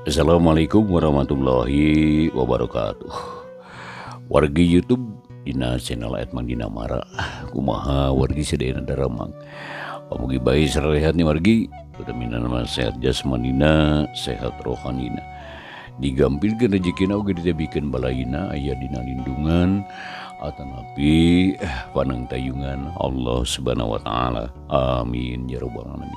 Assalamualaikum warahmatullahi wabarakatuh. Wargi YouTube dina channel Edmang Mara. Kumaha wargi sedayana daramang. Pamugi bae sarehat nih wargi. Utaminan mah sehat jasmanina, sehat rohanina. Digampilkeun rezekina oge ditebikeun balaina aya dina lindungan atanapi panangtayungan Allah Subhanahu wa taala. Amin ya rabbal alamin.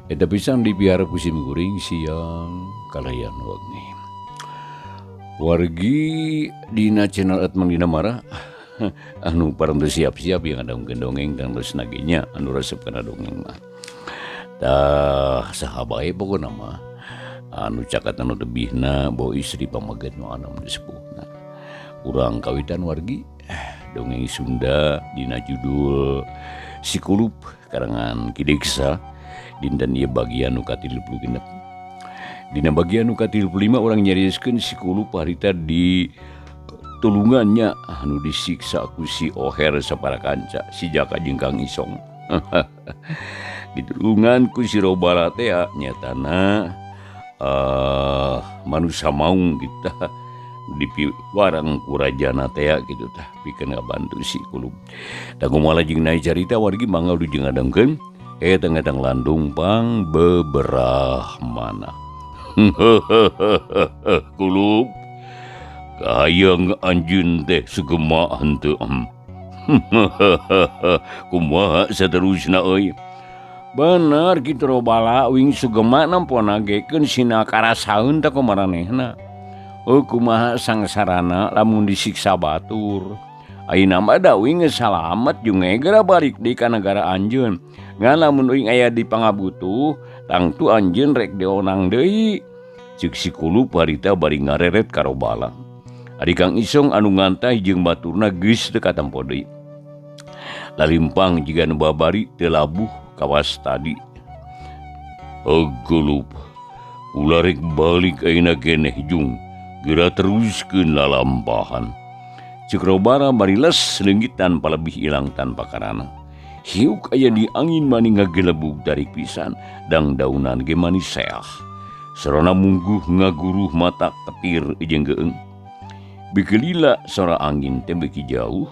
Eta pisan dipiara pusim guring siang kalayan wengi. Wargi dina channel Edmang Mara anu parantu siap-siap yang ada dongeng dan terus naginya anu resep kana dongeng mah. Tah sahabae pokona mah anu cakat anu lebihna bawa istri pamaget nu anam disepuhna. Urang kawitan wargi dongeng Sunda dina judul Sikulup karangan Kideksa dinten ieu bagian nu ka-36. Dina bagian nu ka-35 urang nyarioskeun sikulup harita di tulungannya anu disiksa ku si Oher saparakanca si Jaka jeung Kang Isong. Ditulungan ku si Robala teh nyatana manusia maung kita dipiwarang ku rajana teh gitu tah pikeun ngabantu si kulub. Da kumaha jeung naik carita wargi mangga ulu jeung ngadengkeun tengah-tengah landung pang beberahmana. Kulub kayang anjeun teh sugema henteu. Kumaha saterusna euy? Bener kitu Robala wing sugema nampona gekeun sina karasaeun teh ku maranehna. Kumaha sangsarana lamun disiksa batur. Ayeuna mah da wing geus salamet jeung ngegera balik deui ka nagara anjeun. Ngan lamun uing aya di pangabutuh tangtu anjeun rek dionang deui. Ceuk si kulub harita bari ngareret ka Robala. Ari Kang Isong anu ngantai jeung baturna geus teu katempo deui. Lalimpang jiga nu babari teu labuh kawas tadi. Kulub ulah rek balik ayeuna keneh jung. Geura teruskeun lalampahan. Ceuk Robala bari les leungit tanpa lebih ilang tanpa karana. Hiuk aya di angin mani ngagelebug dari pisan dang daunan ge mani seah. Serona mungguh ngaguruh mata ketir jeung geung. Bikelila sora angin teh beuki jauh,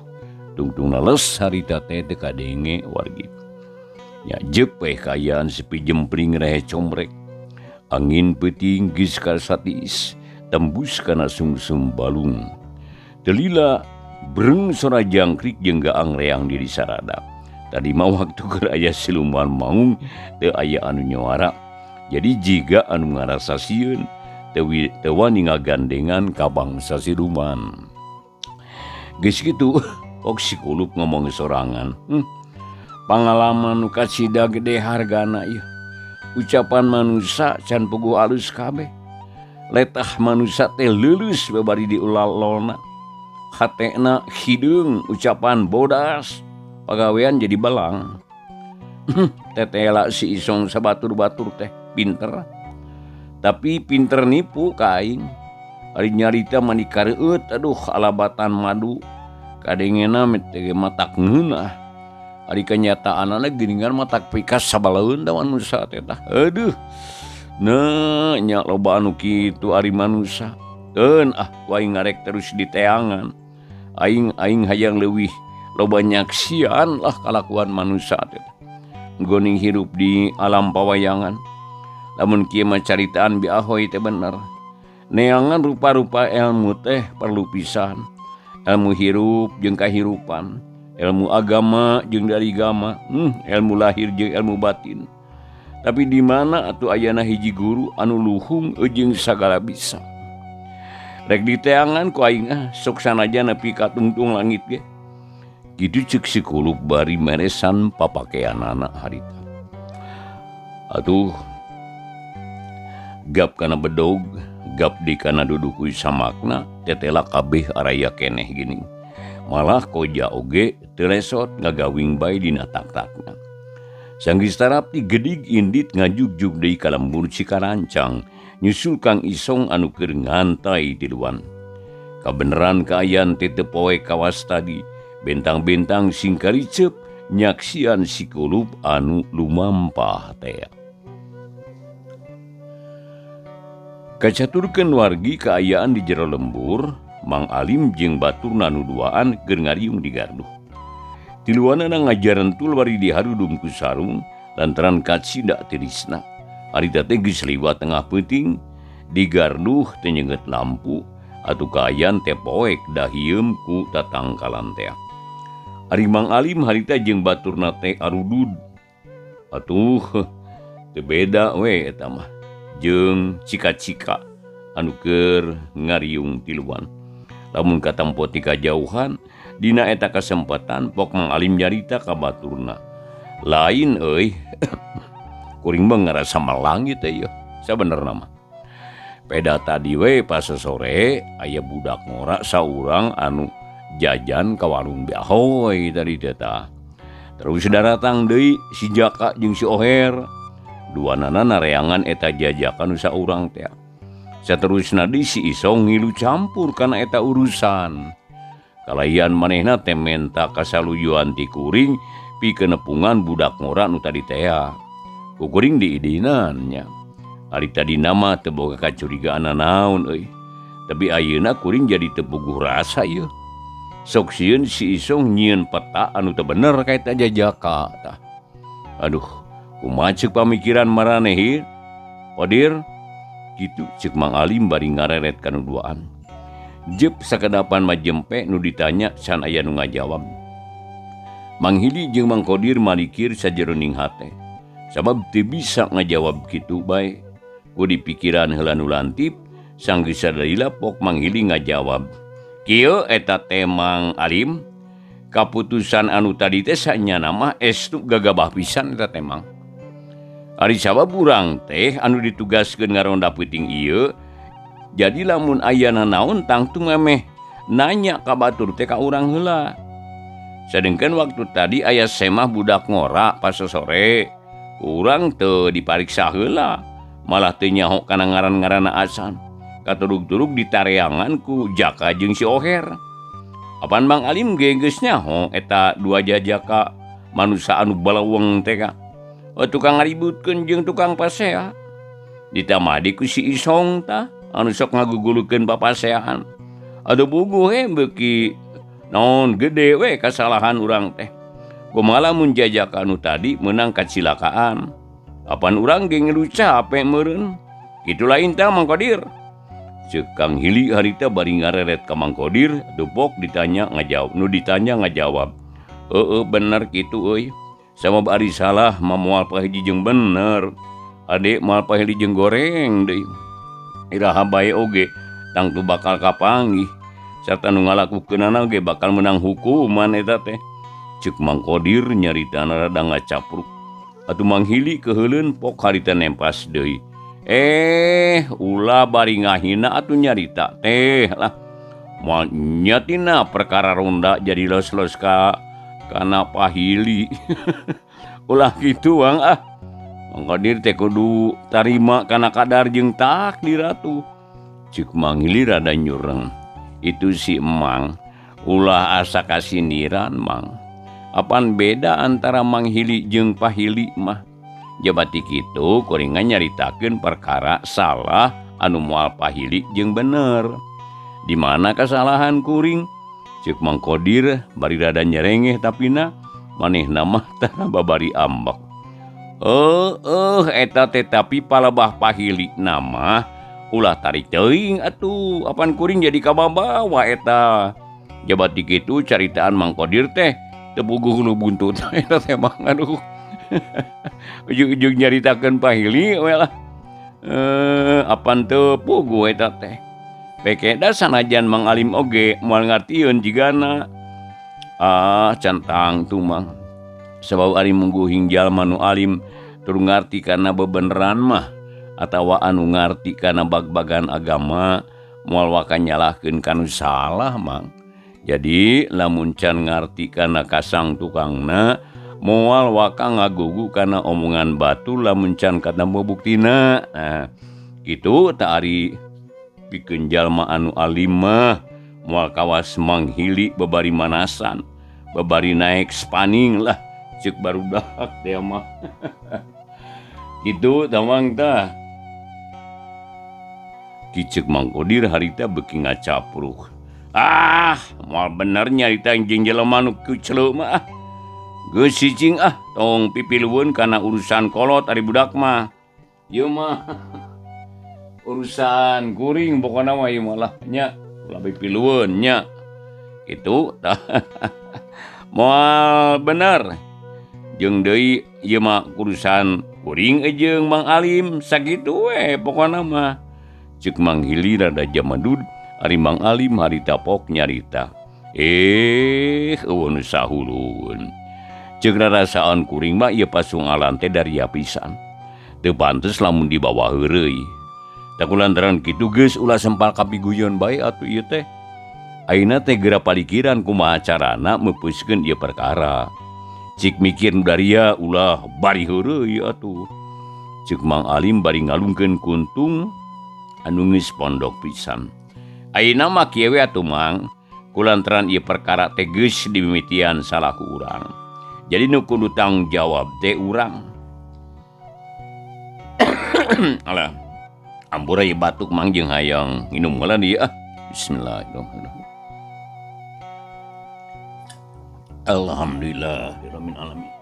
tungtungna les harita teh teu kadenge wargi. Nya jeuk we kayaan sepi jempling rehe comrek. Angin peuting geus kasatiis tembus kana sungsum balung. Telila breng sora jangkrik jeung gaang reang di sarada. Tadi mah waktu keur aya siluman maung teu aya anu nyuara. Jadi jiga anu ngarasa sieun teu wani ngagandengan ka bangsa siluman. Geus kitu ok si kulub ngomong sorangan. Pangalaman nu kasida gede hargana ieu. Ucapan manusia can puguh alus kabeh. Letah manusia teh leuleus babari diulalona. Hatena hideung ucapan bodas. Pagawean jadi balang. Tetela si Isong sabatur-batur teh pinter. Tapi pinter nipu ka aing. Ari nyarita mani kareueut aduh alabatan madu. Kadengena teh matak ngeunah. Ari kanyataanana geuningan matak pikas sabalaeun da manusia teh tah. Aduh. Nah nya loba anu kitu ari manusia. Eun waing ngarek terus diteangan. Aing hayang leuwih loba nyaksian lah kalakuan manusia teh. Goning hirup di alam pawayangan. Lamun kieu mah caritaan bi ahoy teh bener. Neangan rupa-rupa ilmu teh perlu pisan. Ilmu hirup jeung kahirupan, ilmu agama jeung dari agama, ilmu lahir jeung ilmu batin. Tapi di mana atuh ayana hiji guru anu luhung jeung sagala bisa. Rek diteangan ku aing sok sanajan nepi ka tungtung langit ge. Kitu ceuk si kulub bari meresan papakeanana harita. Atuh gap kana bedog, gap di kana dudukuy samakna, tetela kabeh araya keneh gini. Malah koja oge teu lesot ngagawing bae dina tak-takna. Sanggis tarapti gedig indit ngajugjug deui ka lembur Cikarancang, nyusul Kang Isong anu keur ngantai tiluan. Kabeneran kaayaan teh teu poe kawas tadi. Bentang-bentang sing karicep nyaksian si kulub anu lumampah teh. Kacaturkeun wargi kaayaan di jero lembur, Mang Alim jeung baturna nu duaan keur ngariung di garduh. Tiluanana ngajaran tul bari diharudung ku sarung lantaran kacinda tirisna. Harita teh geus liwat tengah peuting, di garduh teu nyeungeut lampu atuh kaayaan teh poek dahieum ku tatangkalan teh. Ari Mang Alim harita jeung baturna teh arudud. Atuh teu beda we eta mah jeung cika-cika anu keur ngariung tiluan. Lamun katampo ti kajauhan, dina eta kasempatan pok Mang Alim nyarita ka baturna. Lain euy, kuring mah ngarasa malangit teh yeuh, sabenerna mah. Peda tadi we pas sore aya budak ngora saurang anu jajan ka warung Bahoy tadi teh. Terus datang deui si Jaka jeung si Oher. Duanana nareangan eta jajakan saurang teh. Saterusna di si Isong ngilu campur kana eta urusan. Kalayan manehna teh menta kasaluyuan ti kuring pikeun nepungan budak ngora nu tadi teh. Ku kuring diidinan nya. Ari tadina mah teu boga kacurigaan naon euy. Tapi ayeuna kuring jadi teu puguh rasa ieu. Sok sieun si Isong nyieun peta anu teu bener ka eta jajaka tah. Aduh, kumaha ceuk pamikiran maraneh ieu? Kodir kitu ceuk Mang Alim bari ngareret kana duaan. Jep sakadapan majempe nu ditanya can aya nu ngajawab. Mang Hili jeung Mang Kodir malikir sajeroning hate. Sabab teu bisa ngajawab kitu bae. Ku dipikiran heula nu lantip sanggeus sadalila pok Mang Hili ngajawab. Kieu eta teh Mang Alim, kaputusan anu tadi teh sanyana mah estu gagabah pisan eta teh Mang. Ari sabab urang teh anu ditugaskeun ngaronda peuting ieu, jadi lamun aya nanaon tangtung emeh nanya ka batur teh ka urang heula. Sadengkeun waktu tadi aya semah budak ngora pas sore, urang teu dipariksa heula, malah teu nyaho kana ngaran-ngaranna asan. Katurug-turug ditareangan ku Jaka jeung si Oher. Apaan Mang Alim ge geus nyaho eta dua jajaka manusia anu balaweng teh ka. Tukang ngaributkeun jeung tukang pasea. Ditamadi ku si Isong tah anu sok ngagugulukeun papaseaan. Adu bubuh beuki naon gede we kasalahan urang teh. Kumaha lamun jajaka anu tadi meunang kacilakaan. Apaan urang ge ngilu capek meureun. Kitu lain tah Mang Kodir. Ceuk Kang Hili harita bari ngareret ka Mang Kodir, dupok ditanya ngajawab. Nu ditanya ngajawab. Bener kitu euy. Sama bari salah mah moal pahiji jeung bener. Ade moal pahiji jeung goreng deui. Iraha bae oge tangtu bakal kapanggih. Sarta nu ngalakukeunana ge bakal menang hukuman eta teh. Ceuk Mang Kodir nyaritana rada ngacapruk. Atuh Mang Hili keheuleun pok harita nempas deui. Ulah bari ngahina atuh nyarita teh lah. Moal nyatina perkara ronda jadi los-los kana pahili. Ulah kitu Bang ah. Mang Kodir teh kudu tarima kana kadar jeung takdir atuh. Ceuk Mang Hili rada nyureng. Itu si Emang ulah asa kasindiran Mang. Apaan beda antara Mang Hili jeung pahili mah? Jabati kitu kuringan nyaritakeun perkara salah anu moal pahili jeung bener. Di mana kesalahan kuring? Ceuk Mang Kodir bari rada nyerengeh tapina manehna mah tah babari ambek. Eta teh tapi palebah pahili nama ulah tarik teuing atuh. Apaan kuring jadi kababawa eta. Jabati kitu caritaan Mang Kodir teh teu puguh nu buntut eta teh Mang aduh. Ujug-ujug nyaritakeun pahili we lah. Apaan teu puguh eta teh. Pekeda sanajan Mang Alim oge moal ngartieun jigana. Cantang tuh Mang. Sabab ari mungguhing jalma nu alim tur ngarti kana bebeneran mah atawa anu ngarti kana bag-bagan agama moal waka nyalahkeun kanu salah Mang. Jadi lamun can ngarti kana kasang tukangna moal waka ngagugu kana omongan batu lamun can kana buktina. Nah, kitu tah ari pikeun jalma anu alim mah moal kawas Mang Hili babari manasan, babari naik spaning lah ceuk barudak teh mah. Kitu tah Mang tah. Kicek Mang Kodir harita beki ngacapruh. Moal bener nyarita anjing jelema nu kuceleu mah. Geus cicing tong pipilueun kana urusan kolot ari budak mah. Ieu mah urusan kuring pokona mah ieu mah lah nya ulah pipilueun nya. Kitu tah. Moal bener. Jeung deui ieu mah urusan kuring jeung Mang Alim sakitu we pokona mah. Ceuk Mang Hili rada jamadud ari Mang Alim harita pok nyarita. Eueuh nu sahulun. Ceuk rarasaan kuring mah ieu pasungalan teh dari pisan. Teu pantes lamun dibawa heureuy. Da kulantaran kitu geus ulah sempal kapiguyon bae atuh ieu teh. Ayeuna teh geura palikiran kumaha carana meupuskeun ieu perkara. Cik mikir nu daria ulah bari heureuy atuh. Ceuk Mang Alim bari ngalungkeun kuntung anu geus pondok pisan. Ayeuna mah kieu we atuh Mang, kulantaran ieu perkara teh geus dimimitian salaku urang. Jadi nu kudu tanggung jawab teh urang. Alah, ampura ieu batuk Mang jeung hayang nginum heula dieu Bismillahirrahmanirrahim. Alhamdulillahirabbil alamin.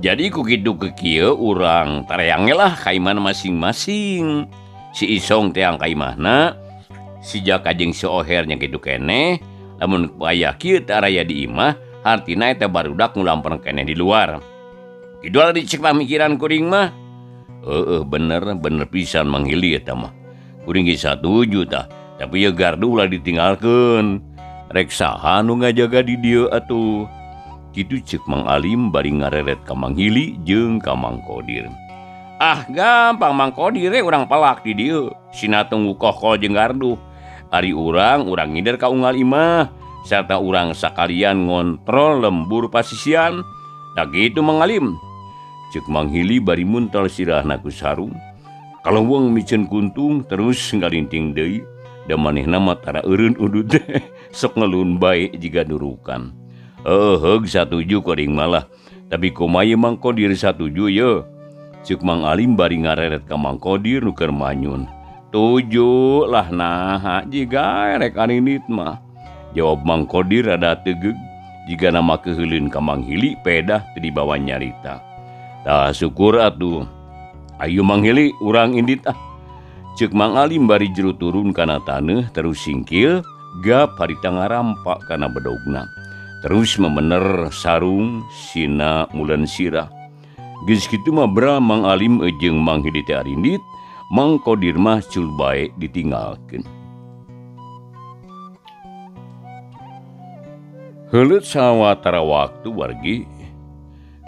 Jadi ku kitu ke kieu urang tareange lah ka imahna masing-masing. Si Isong teh ang ka imahna, si Jaka jeung si Oher nya kitu keneh. Lamun aya kieu teh raya di imah, artina eta barudak ngulamper keneh di luar. Kitu lah dicek pamikiran kuring mah. Bener pisan Mang Hili eta mah. Kuring ge satuju tah, tapi ya gardu ulah ditinggalkeun. Rek saha nu ngajaga di dieu atuh. Kitu ceuk Mang Alim bari ngareret ka Mang Hili jeung ka Mang Kodir. Gampang Mang Kodir urang palak di dieu. Sina tunggu kokol jeung gardu. Ari urang ngider ka unggal imah sarta urang sakalian ngontrol lembur pasisian. Da kitu Mang Alim. Ceuk Mang Hili bari muntol sirahna ku sarung. Kaleuweung miceun kuntung terus ngalinting deui. Da manehna mah tara eureun udud teh sok ngeulun bae jiga nurukan. Heug satuju kuring malah. Tapi kumaha Mang Kodir satuju ye. Ceuk Mang Alim bari ngareret ka Mang Kodir nu keur manyun. Tuju lah naha jiga rek aninit mah. Jawab Mang Kodir rada tegeug jiga nama keheulin ka Mang Hili pedah teu dibawa nyarita. Tah syukur atuh. Ayo Mang Hili urang indit Ceuk Mang Alim bari jero turun kana taneuh terus singkil gap harita ngarampak kana bedogna. Terus memener sarung sina mulan sirah. Geus kitu mah bra Mang Alim jeung Mang Hili teh arindit, Mang Kodir mah cul bae ditinggalkeun. Heuleut sawatara waktu wargi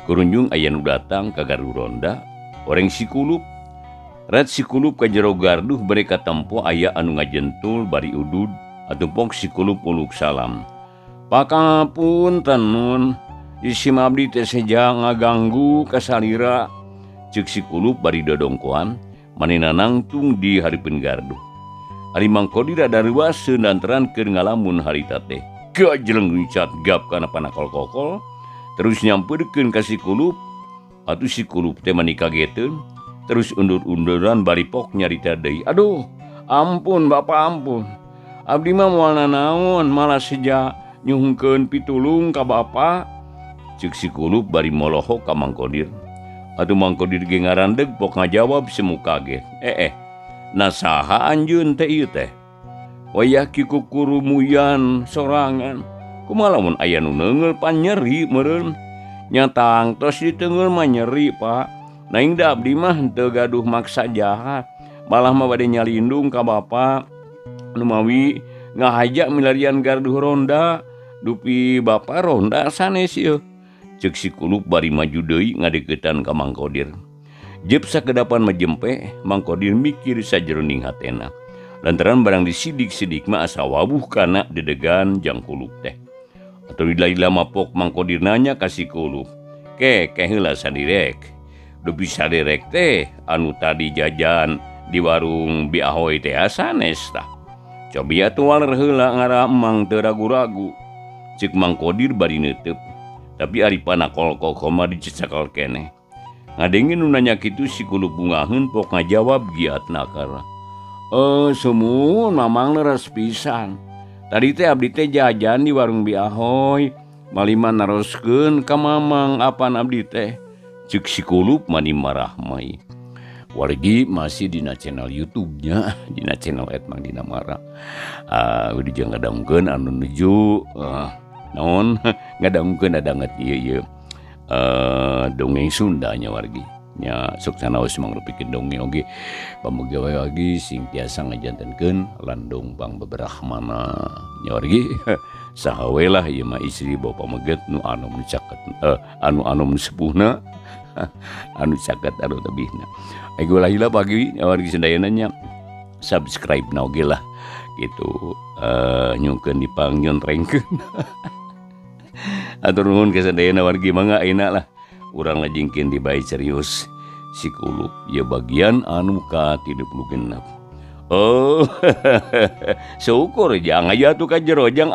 kurunjung aya nu datang ka gardu ronda, oreng sikulup. Rat sikulup ka jero garduh bari katempo aya anu ngajentul bari udud atuh sikulup uluk salam. Pakangapunten nun, isim abdi teh seja ngaganggu ka salira. Ceuk sikulup bari dodongkoan, manehna nangtung di hareupeun garduh. Ari Mang Kodir rada reuaseun lantaran keur ngalamun harita teh. Gajleng ricat gap kana panakol-kokol. Terus nyampeurkeun ka sikulup, atuh sikulup teh mani kageteun, terus undur-unduran bari pok nyarita deui. Aduh, ampun Bapak ampun. Abdi mah moal nanaon malah seja nyuhungkeun pitulung ka Bapak. Ceuk sikulup bari molohok ka Mang Kodir. Atuh Mang Kodir ge ngarandeg pok ngajawab semu kaget. Nasaha anjeun teh ieu teh? Wayah kiku kurumuyan sorangan. Kumaha lamun aya nu neungeul pan nyeri meureun. Nya tangtos di teungeul mah nyeri, Pak. Naing da abdi mah teu gaduh maksa jahat. Malah mah bade nyalindung ka Bapak. Nu mawi ngahaja milarian garduh ronda. Dupi Bapak ronda sanes ieu. Ceuk sikulup bari maju deui ngadeuketan ka Mang Kodir. Jep sakedapan majempe, Mang Kodir mikir sajroning hatena. Lantaran barang disidik-sidik mah asa wawuh kana dedegan jang kulup teh. Atau lila mapok Mang Kodir nanya ka sikulup. Ke heula sadirek. Dupi sadirek teh anu tadi jajan di warung Bi Ahoy teh sanes tah. Cobi atuh waler heula ngaramang teu ragu-ragu. Ceuk Mang Kodir bari neuteup. Tapi ari panakol-kokol mah dicecakal keneh. Ngadengin nu nanya kitu sikulup bungaheun pok ngajawab giatna kara. Semun mamang leres pisan. Tadi teh abdi teh jajan di warung Biahoy. Malima naroskeun ka mamang apan abdi teh. Cek si kulup mani marah mai. Wargi masih dina channel YouTube-nya, dina channel Mang Dina Mara. Udah jangan ngadangkeun anu nuju naon ngadangkeun adanget ieu dongeng Sundanya wargi. Nya sok sanaos mangrupikeun dongeng oge pamuga wae lagi sing tiasa ngajantenkeun landung Bang Beberahmana nya wargi saha we lah ieu mah istri bawa pameget nu anom caket anu anom sepuhna anu caket anu tebihna ego lahila pagi wargi sendayana nya subscribe na oge lah gitu nyungkeun dipang nyontrengkeun atur nuhun ka sendayana wargi mangga ayeuna lah urang lajengkeun dibae serius si kulup ya bagian anu ka 36. Syukur jang aya tuh ka jero jang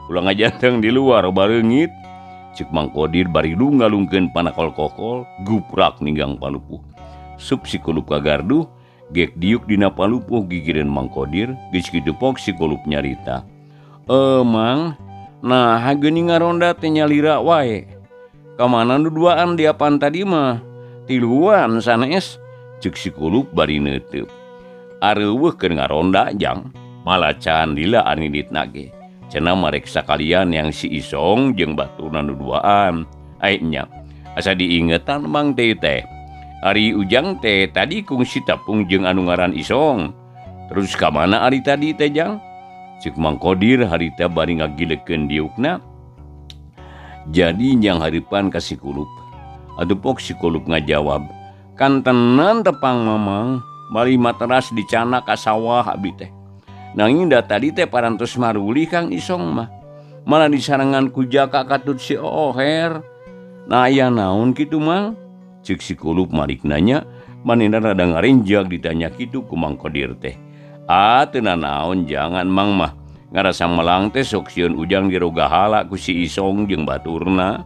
ulang ngajanteng di luar bareungit cek Mang Kodir bari du ngalungkeun panakol kokol guprak ninggang palupuh sup si kulup ka gardu gek diuk dina palupuh gigireun Mang Kodir geus kitu pok si kulup nyarita Mang nah geuning ngaronda teh nyalira wae kamana nu duaan di apaan tadi mah tiluan sanes cek si kulup bari neuteup areuweuh keur ngaronda jang malah can lila aniditna ge cenah marek sakalian yang si Isong jeung baturna nu duaan nya asa diingetan Mang teh ari ujang teh tadi kung si Tapung jeung anu ngaran Isong terus kamana ari tadi teh jang cek Mang Kodir harita bari ngagilekeun diukna jadi yang haripan kasih kulup atuh pok si kulup ngajawab kan tenan tepang mamang bari materas dicana ka sawah abi teh nanging da tadi teh parantos maruli Kang Isong mah malah disarangan ku Jaka katut si Oher nah aya naon kitu Mang cek si kulup malik nanya manehna rada ngarenjak ditanya kitu ku Mang Kodir teh teu naon jangan Mang mah ngarasa melang teh sok sieun ujang diroga hala ku si Isong jeung baturna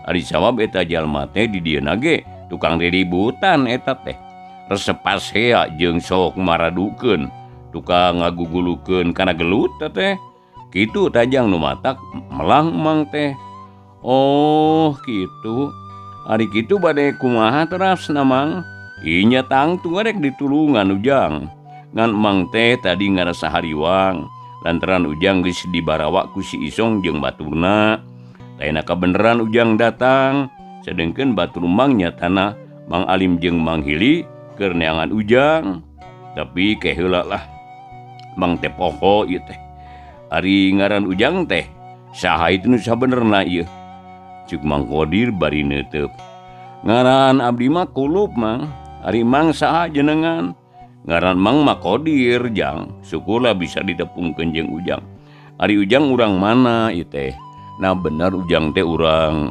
ari sawab eta jalma teh di dieuna ge tukang riributan eta teh resep pasea jeung sok maradukeun tukang ngagugulukeun kana gelut teh kitu tajang nu matak melang Mang teh kitu ari kitu bade kumaha terasna Mang inya tangtung rek ditulungan ujang ngan Mang teh tadi ngarasa hariwang lantaran ujang geus dibarawa ku si Isong jeung baturna laina kabeneran ujang datang sedengkeun batur Mang nyatana Mang Alim jeung Mang Hili keur neangan ujang tapi keheula lah Mang teh poho ieu teh ari ngaran ujang teh saha itu nu sabenerna ieu cuk Mang Kodir bari neuteub ngaran abdi mah kulup Mang ari Mang saha jenengan ngaran Mang mah Kodir jang syukurlah bisa ditepungkeun jeung ujang ari ujang urang mana ieu teh nah bener ujang teh urang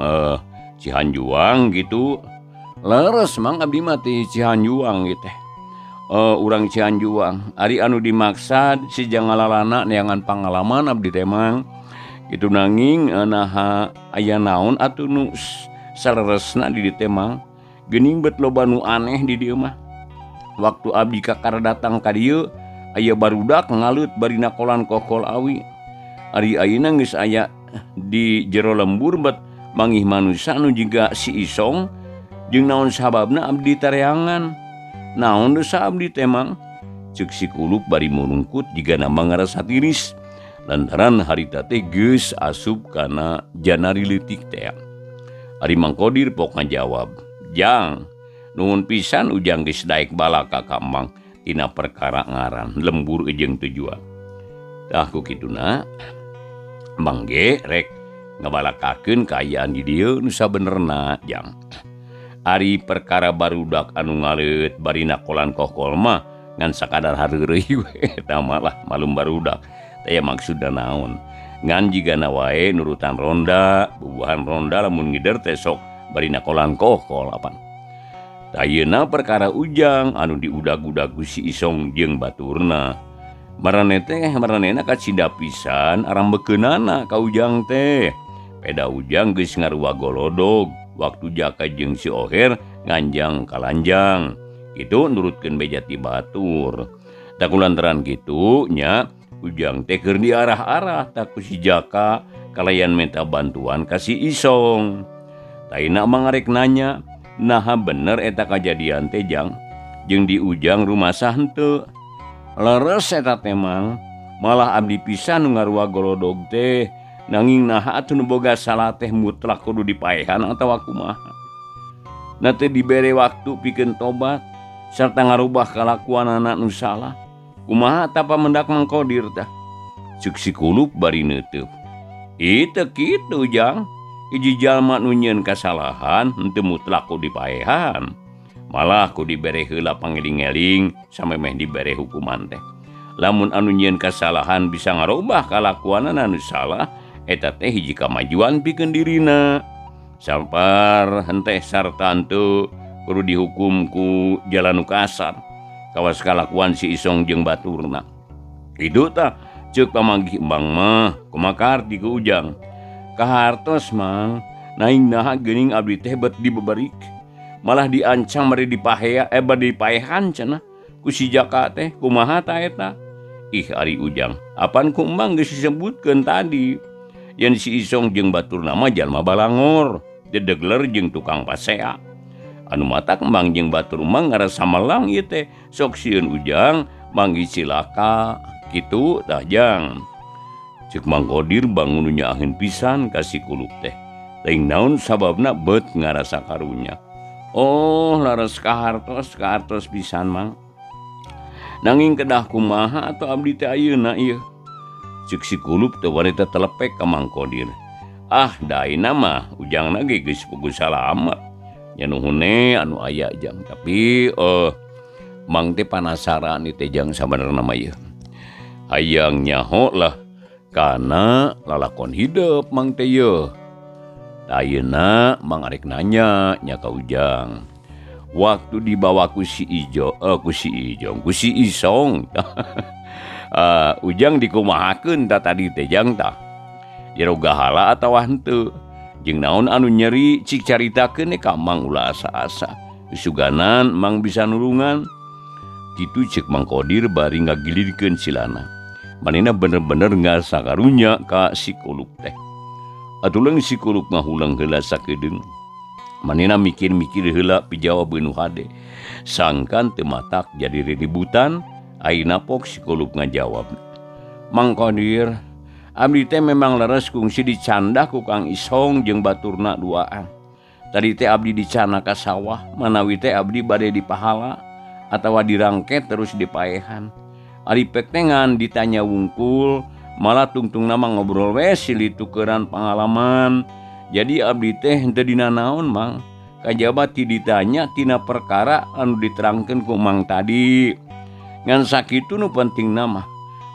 Cihanjuang gitu leres Mang abdi mah ti Cihanjuang ieu teh urang Cihanjuang ari anu dimaksad si jangalalana neangan pangalaman abdi teh Mang kitu nanging naha aya naon atuh nu saleresna di dieu teh Mang geuning bet loba nu aneh di dieu mah waktu abdi kakar datang ka dieu aya barudak ngalut bari nakolan kokol awi ari ayeuna geus aya di jero lembur bet mangih manusia nu jiga si Isong jeung naon sababna abdi tareangan naon dosa abdi teh Mang ceuk si kulup bari murungkut jigana ngarasa tiris lantaran harita teh geus asup kana janari leutik teh ari Mang Kodir pok ngajawab jang nuhun pisan ujang geus daek bala ka Mang tina perkara ngaran lembur jeung tujuan tah ku kituna Mang ge rek ngabalakakeun kaayaan di dieu nu sabenerna jang ari perkara barudak anu ngaleut bari nakolan kokol mah ngan sakadar hareureui we eta malah malum barudak teh maksudna naon ngan jigana wae nurutan ronda bubuhan ronda lamun ngider teh sok bari nakolan kokol apan ayeuna perkara ujang anu diudag-udag ku si Isong jeung baturna maranehna kacida pisan arambekeunana ka ujang teh peda ujang geus ngaruwa golodog waktu Jaka jeung si Oher nganjang kalanjang itu nurutkeun beja ti batur Tak kulantaran gitu nya ujang teh keur diarah-arah tak ku si Jaka kalayan minta bantuan kasih Isong. Taina mangarek nanya, naha bener eta kajadian teh jang jeung di ujang rumah henteu. Leres eta teh mang, malah abdi pisan nu ngarua golodog teh nanging naha atuh nu boga salah teh mutlak kudu dipaehan atawa kumaha. Na teu dibere waktu pikeun tobat sarta ngarubah kalakuan anak nu salah. Kumaha tapa mendak Mang Kodir tah? Ceuk si Kulup bari neuteuf. Itu kitu jang. Hiji jalma nu nyieun kasalahan henteu mutlak kudu dipaehan. Malah kudu dibere heula pangeling-eling samemeh dibere hukuman teh. Lamun anu nyieun kasalahan bisa ngarubah kalakuanana anu salah, eta teh hiji kamajuan pikeun dirina. Sampar henteu sarta henteu kudu dihukum ku jalan nu kasar. Kawas kalakuan si Isong jeung baturna. Hidu tah ceuk pamanggih embang mah kumakar di ku ujang. Kahartos mang, naing naha geuning abdi teh bet dibeberik. Malah diancam bari dipaehan cenah ku si Jaka teh kumaha ta eta? Ih ari ujang, apan ku embang geus disebutkeun tadi. Yen si Isong jeung baturna mah jalma balangor, dedegler jeung tukang pasea. Anu matak embang jeung batur mah ngarasa melang ieu teh sok sieun ujang manggi cilaka kitu tah jang. Ceuk Mang Kodir bangun nyaaheun pisan ka si Kulup teh. Teuing naon sababna beut ngarasa karunya. Oh, laras kahartos pisan mang. Nanging kedah kumaha atuh abdi teh ayeuna ieu? Ceuk si Kulup teh wanita telepek ka Mang Kodir. Ah, daina mah ujangna ge geus puguh salamet. Ya nuhune anu aya jang, tapi Mang teh panasaran ieu teh jang sabenerna mah ieu. Hayang nyaho lah kana lalakon hidup Mang teh ieu. Ayeuna Mang arek nanya nya ka ujang. Waktu dibawa ku si Isong. Ujang dikumahakeun ta tadi teh jang tah? Jero gahala atawa henteu? Jeung naon anu nyeri cik caritakeun ka Mang ulah asa-asa. Suganan Mang bisa nulungan. Kitu ceuk Mang Kodir bari ngagilirkeun silana. Manehna bener-bener ngarasa karunya ka si Kulup teh. Atulang si Kulup ngahulang heula sakedeung. Manehna mikir-mikir heula pijawabeun nu hade. Sangkan teu matak jadi ributan, ayeuna pok si Kulup ngajawab. Mang Kodir, abdi teh memang leres kungsi dicandah ku Kang Isong jeung baturna duaan. Tadi teh abdi dicana ka sawah, manawi teh abdi bade dipahala atawa dirangket terus dipaehan. Ari pek tengan ditanya wungkul, malah tungtung nama ngobrol we silih tukeran pengalaman. Jadi abdi teh henteu dina naon Mang. Kajaba ti ditanya tina perkara anu diterangkeun ku Mang tadi. Ngan sakitu nu penting nama.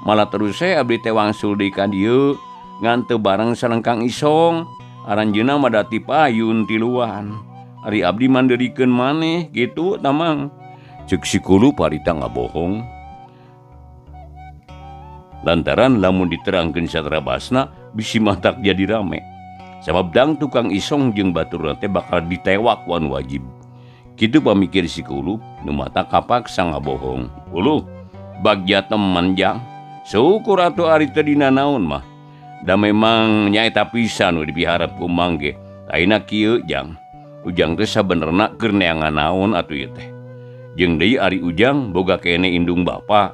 Malah terus saya abdi teh wangsul deui ka dieu ngan teu bareng sareng Kang Isong. Aranjeunna mah dati payun tiluan. Ari abdi mandeurikeun maneh kitu tah Mang. Ceuk si Kulup harita ngabohong. Lantaran lamun diterangkeun satara basna bisi matak jadi rame. Sabab dang tukang Isong jeung baturna teh bakal ditewak wan wajib. Kitu pamikir si Kulup nu matak kapaksa ngabohong. Uluh, bagja teman jang. Syukur atuh ari teu dina naon mah. Da memang nyaeta pisan nu dipiharep ku Mang ge. Ayeuna kieu jang. Ujang teh sabenerna keur neangan naon atuh ieu teh. Jeung deui ari ujang boga kene indung bapa.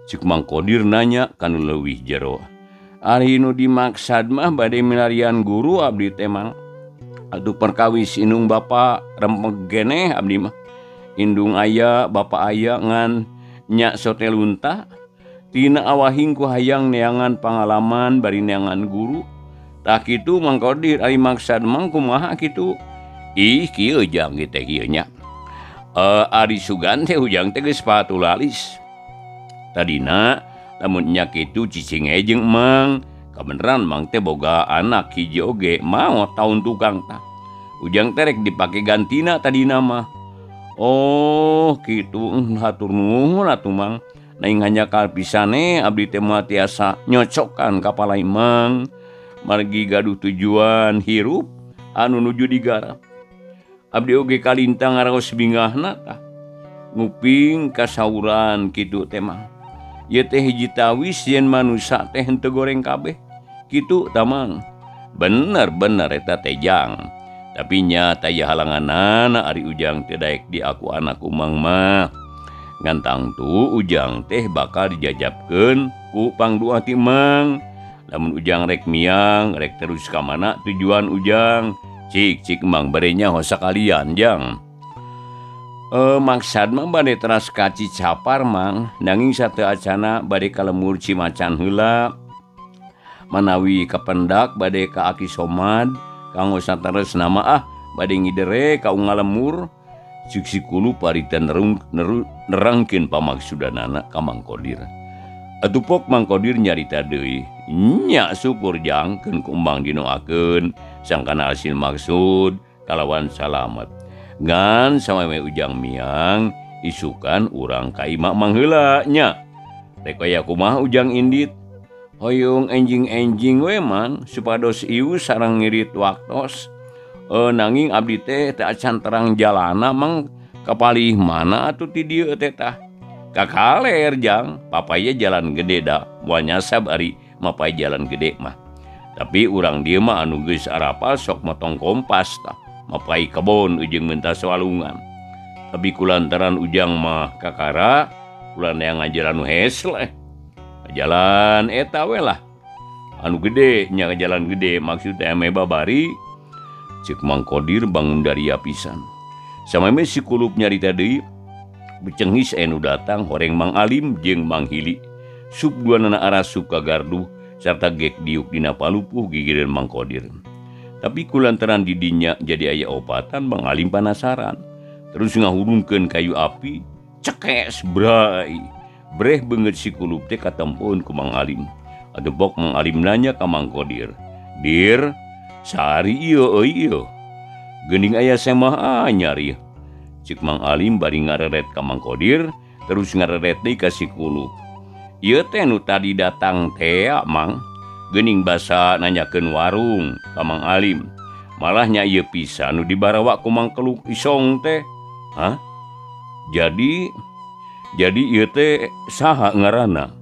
Ceuk Mang Kodir nanya kanu leuwih jero. Ari nu dimaksad mah bade milarian guru abdi teh Mang. Atuh perkawis indung bapa rempeg keneh abdi mah. Indung aya, bapa aya ngan nya sote lunta. Tina awahing ku hayang neangan pangalaman bari neangan guru. Tah kitu Mang Kodir ari maksad Mang kumaha kitu? Ih kieu jang teh kieu nya. Ari sugan teh ujang teh geus patulalis. Tadina lamun nya kitu cicing jeung Mang. Kabeneran Mang teh boga anak hiji oge maot taun tukang tah. Ujang teh rek dipake gantina tadina mah. Oh kitu hatur nuhun atuh Mang. Naing hanya kalpisane abdi teh moal tiasa nyocokan kapalai Mang. Margi gaduh tujuan hirup anu nuju digarap. Abdi oge kalintang ngaraos bingahna tah. nguping kasauran kitu teh mang. Ieu teh hiji tawis yen manusia teh henteu goreng kabeh. Kitu tamang. Bener eta teh jang. Tapi nya taya halanganana ari ujang teh daek di aku anak umang mah. Ngantang tu ujang teh bakal dijajabkeun ku pangdua ti mang. Lamun ujang rek miang, rek terus ka mana tujuan ujang. Cik mang barenya hosa kalian jang. Maksad mah bade teras ka Cicapar mang, nanging sateu acana bade ka lemur Cimacan heula. Manawi kapendak bade ka Aki Somad, kanggo sateres nama bade ngidere ka unggal lemur. Cik Sikulup parita nerangkeun pamaksudanana ka Mang Kodir. Atupok Mang Kodir nyarita deui, nya syukur jang keun kumbang dinoakeun sangkana hasil maksud kalawan salamet. Ngan sameme ujang miang isukan urang ka Ima Mang heula nya. Rek aya kumaha ujang indit? Hoyong enjing-enjing we man supados ieu sareng ngirit waktos. Nanging abdi teh teu acan terang jalana mang kapalih mana atuh ti dieu teh tah. Kakaler jang, papaya jalan gede da, moal nyasab ari mapai jalan gede mah. Tapi urang dieu mah anu geus arapal sok motong kompas tah, mapai kebon ujung mentas walungan. Tapi kulantaran ujang mah kakara, kulan yang ngajaran anu hesle. Jalan eta we lah. Anu gede nya jalan gede maksudnya ame babari. Cek Mang Kodir bangun dari apisan. Sameme si Kulup nyarita deui, becenghis anu datang horeng Mang Alim jeung Mang Hili. Sup duanana arasup ka garduh sarta gek diuk dina palupuh gigireun Mang Kodir. Tapi kulantaran di dinya jadi aya opatan Mang Alim panasaran. Terus ngahurungkeun kayu api, cekes brai. Breh beungeut si Kulup teh katempueun ku Mang Alim. Adebok Mang Alim nanya ka Mang Kodir, "Dir, sari ieu ieu. Geuning aya semah nyari." Cik Mang Alim bari ngareret ka Mang Kodir, terus ngareret deui ka si Kulup. "Ieu teh nu tadi datang teh, Mang." Geuning basa nanyakeun warung ka Mang Alim. Malah nya ieu pisan nu dibarawa ku Mang Keluk Isong teh. "Hah? Jadi ieu teh saha ngaranna?"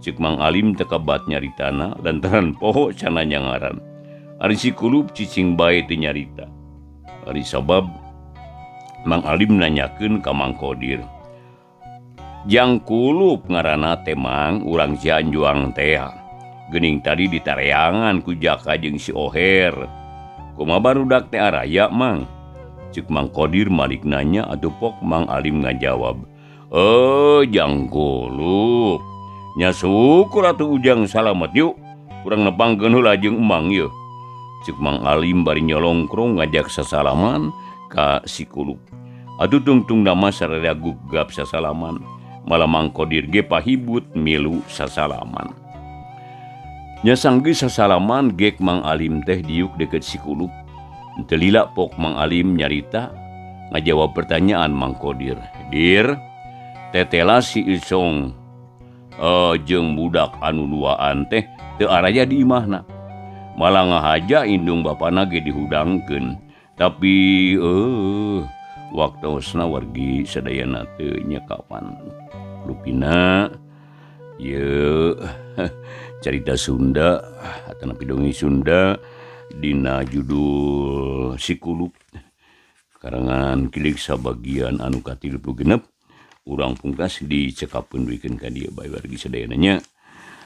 Cik Mang Alim teu kebat nyaritana lantaran poho cenah ngaran. Ari si Kulup cicing bae teu nyarita. Ari sabab Mang Alim nanyakeun ka Mang Kodir. "Jang Kulup ngaranna teh Mang, urang Cianjuang teh. Geuning tadi ditareangan ku Jaka jeung si Oher. Kumaha barudak teh araya, Mang?" Cik Mang Kodir malik nanya atupok Mang Alim ngajawab, "Jang Kulup. Nya syukur atuh ujang salamet yuk. Urang nepangkeun heula jeung emang ieu." Cik Mang Alim bari nyolongkrong ngajak sasalaman ka si Kulup. Atuh tungtung nama sararea gugap sasalaman. Malah Mang Kodir ge pahibut milu sasalaman. Nya sanggeus sasalaman gek Mang Alim teh diuk deket si Kulup. Teu lila pok Mang Alim nyarita ngajawab pertanyaan Mang Kodir. "Dir, tetela si Isong jeung budak anu duaan teh teu araya di imahna. Malah ngahaja indung bapana ge dihudangkeun. Tapi waktosna wargi sadayana teu nya kapan. Lupina ieu carita Sunda atau dongeng Sunda dina judul Si Kulup karangan Kilik sabagian anu ka-36 urang pungkas dicekapeun duikeun ka dieu bae wargi sadayana nya.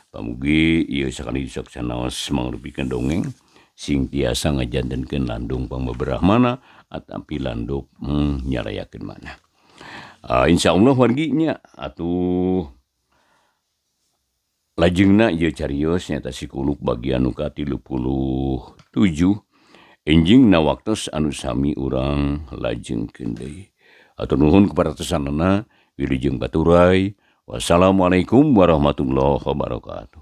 Pamugi ieu sakali sok canaos mangrupikeun dongeng sing tiasa ngajantenkeun landung pambeberahmana atapi landung nyarayakeun mana. Insyaallah wargi nya atuh lajengna ieu carios nyata Si Kulup bagian nu ka-37 enjingna waktos anu sami urang lajengkeun deui. Atur nuhun keparatosanana wilujeng baturai. Wassalamualaikum warahmatullahi wabarakatuh.